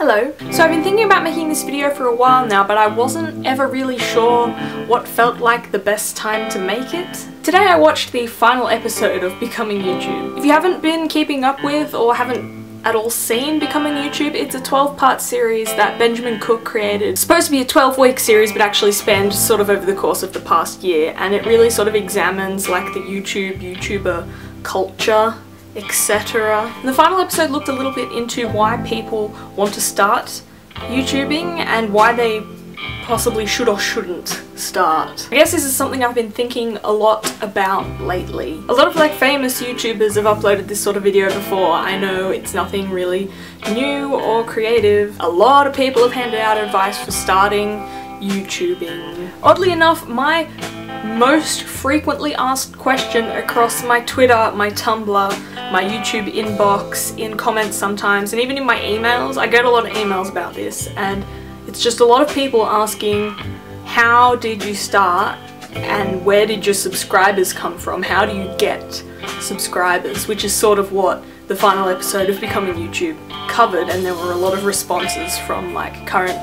Hello. So I've been thinking about making this video for a while now, but I wasn't ever really sure what felt like the best time to make it. Today I watched the final episode of Becoming YouTube. If you haven't been keeping up with or haven't at all seen Becoming YouTube, it's a 12-part series that Benjamin Cook created. It's supposed to be a 12-week series but actually spanned sort of over the course of the past year, and it really sort of examines like the YouTuber culture, etc. The final episode looked a little bit into why people want to start YouTubing and why they possibly should or shouldn't start. I guess this is something I've been thinking a lot about lately. A lot of like famous YouTubers have uploaded this sort of video before. I know it's nothing really new or creative. A lot of people have handed out advice for starting YouTubing. Oddly enough, my most frequently asked question across my Twitter, my Tumblr, my YouTube inbox, in comments sometimes, and even in my emails, I get a lot of emails about this, and it's just a lot of people asking, how did you start and where did your subscribers come from? How do you get subscribers? Which is sort of what the final episode of Becoming YouTube covered, and there were a lot of responses from like current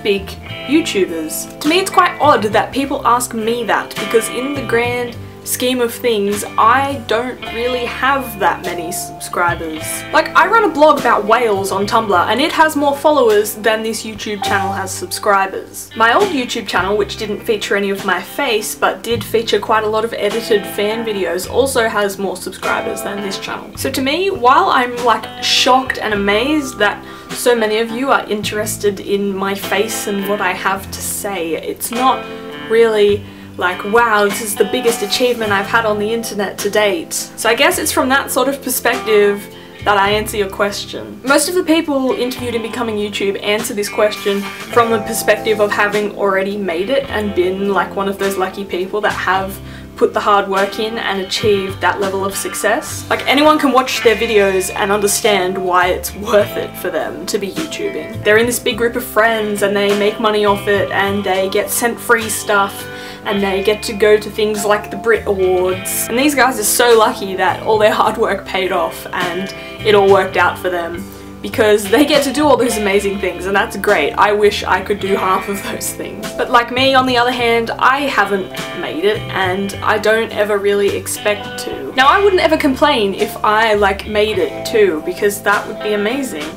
big YouTubers. To me it's quite odd that people ask me that, because in the grand scheme of things I don't really have that many subscribers. Like, I run a blog about whales on Tumblr and it has more followers than this YouTube channel has subscribers. My old YouTube channel, which didn't feature any of my face but did feature quite a lot of edited fan videos, also has more subscribers than this channel. So to me, while I'm like shocked and amazed that so many of you are interested in my face and what I have to say, it's not really like, wow, this is the biggest achievement I've had on the internet to date. So I guess it's from that sort of perspective that I answer your question. Most of the people interviewed in Becoming YouTube answer this question from the perspective of having already made it and been like one of those lucky people that have put the hard work in and achieved that level of success. Like, anyone can watch their videos and understand why it's worth it for them to be YouTubing. They're in this big group of friends and they make money off it and they get sent free stuff and they get to go to things like the Brit Awards. And these guys are so lucky that all their hard work paid off and it all worked out for them, because they get to do all those amazing things, and that's great. I wish I could do half of those things. But like me, on the other hand, I haven't made it and I don't ever really expect to. Now, I wouldn't ever complain if I like made it too, because that would be amazing.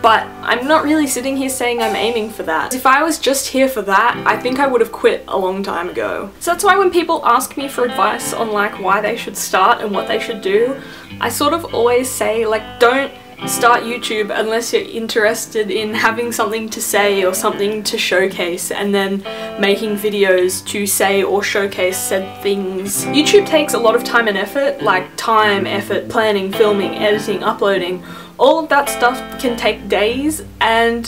But I'm not really sitting here saying I'm aiming for that. If I was just here for that, I think I would have quit a long time ago. So that's why when people ask me for advice on like why they should start and what they should do, I sort of always say, like, don't start YouTube unless you're interested in having something to say or something to showcase and then making videos to say or showcase said things. YouTube takes a lot of time and effort, like time, effort, planning, filming, editing, uploading. All of that stuff can take days, and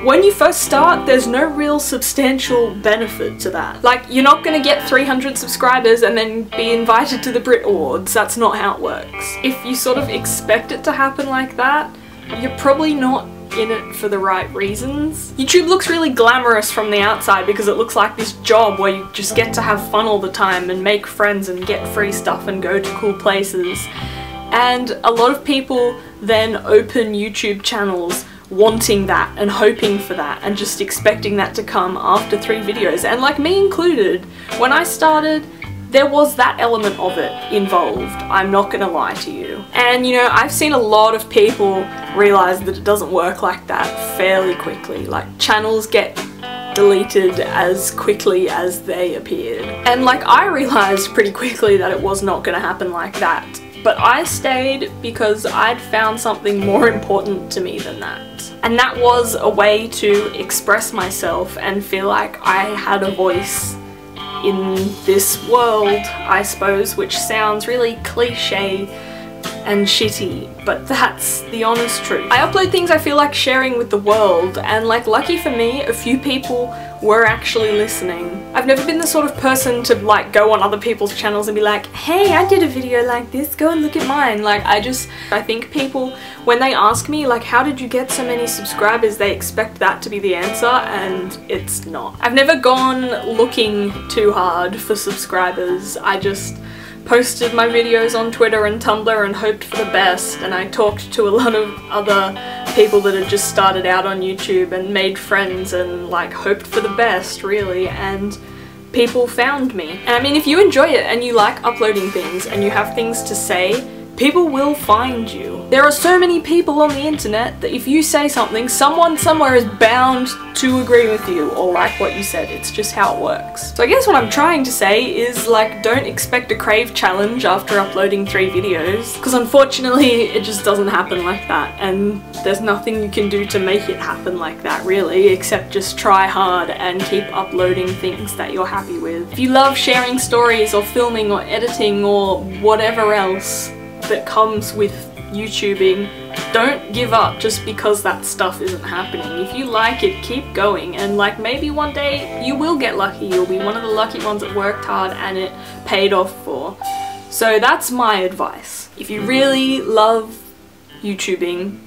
when you first start, there's no real substantial benefit to that. Like, you're not gonna get 300 subscribers and then be invited to the Brit Awards. That's not how it works. If you sort of expect it to happen like that, you're probably not in it for the right reasons. YouTube looks really glamorous from the outside because it looks like this job where you just get to have fun all the time and make friends and get free stuff and go to cool places. And a lot of people then open YouTube channels wanting that and hoping for that and just expecting that to come after 3 videos. And like me included, when I started, there was that element of it involved. I'm not gonna lie to you. And you know, I've seen a lot of people realize that it doesn't work like that fairly quickly. Like, channels get deleted as quickly as they appeared. And like, I realized pretty quickly that it was not gonna happen like that. But I stayed because I'd found something more important to me than that. And that was a way to express myself and feel like I had a voice in this world, I suppose, which sounds really cliche and shitty, but that's the honest truth. I upload things I feel like sharing with the world, and like, lucky for me, a few people were actually listening. I've never been the sort of person to like go on other people's channels and be like, hey, I did a video like this, go and look at mine. Like, I think people, when they ask me like, how did you get so many subscribers, they expect that to be the answer, and it's not. I've never gone looking too hard for subscribers. I just posted my videos on Twitter and Tumblr and hoped for the best, and I talked to a lot of other people that had just started out on YouTube and made friends and like hoped for the best, really, and people found me. And I mean, if you enjoy it and you like uploading things and you have things to say, people will find you. There are so many people on the internet that if you say something, someone somewhere is bound to agree with you or like what you said. It's just how it works. So I guess what I'm trying to say is, like, don't expect a crave challenge after uploading 3 videos, because unfortunately it just doesn't happen like that, and there's nothing you can do to make it happen like that, really, except just try hard and keep uploading things that you're happy with. If you love sharing stories or filming or editing or whatever else that comes with YouTubing, don't give up just because that stuff isn't happening. If you like it, keep going, and like maybe one day you will get lucky. You'll be one of the lucky ones that worked hard and it paid off for. So that's my advice. If you really love YouTubing,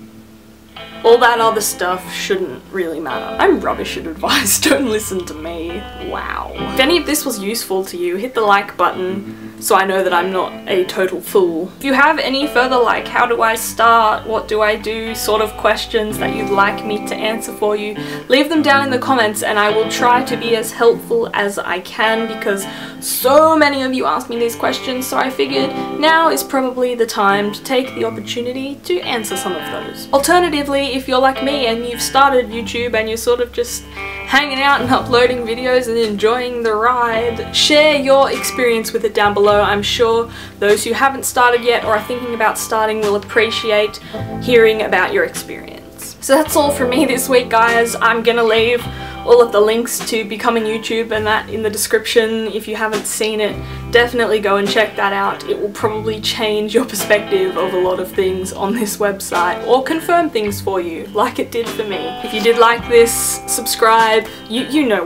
all that other stuff shouldn't really matter. I'm rubbish at advice, don't listen to me. Wow. If any of this was useful to you, hit the like button so I know that I'm not a total fool. If you have any further, like, how do I start, what do I do sort of questions that you'd like me to answer for you, leave them down in the comments and I will try to be as helpful as I can, because so many of you asked me these questions, so I figured now is probably the time to take the opportunity to answer some of those. Alternatively, if you're like me and you've started YouTube and you're sort of just hanging out and uploading videos and enjoying the ride, share your experience with it down below. I'm sure those who haven't started yet or are thinking about starting will appreciate hearing about your experience. So that's all from me this week, guys. I'm gonna leave all of the links to Becoming YouTube and that in the description. If you haven't seen it, definitely go and check that out. It will probably change your perspective of a lot of things on this website, or confirm things for you, like it did for me. If you did like this, subscribe. You know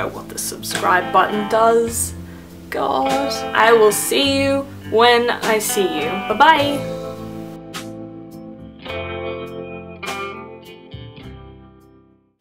what the subscribe button does. God, I will see you when I see you. Bye-bye!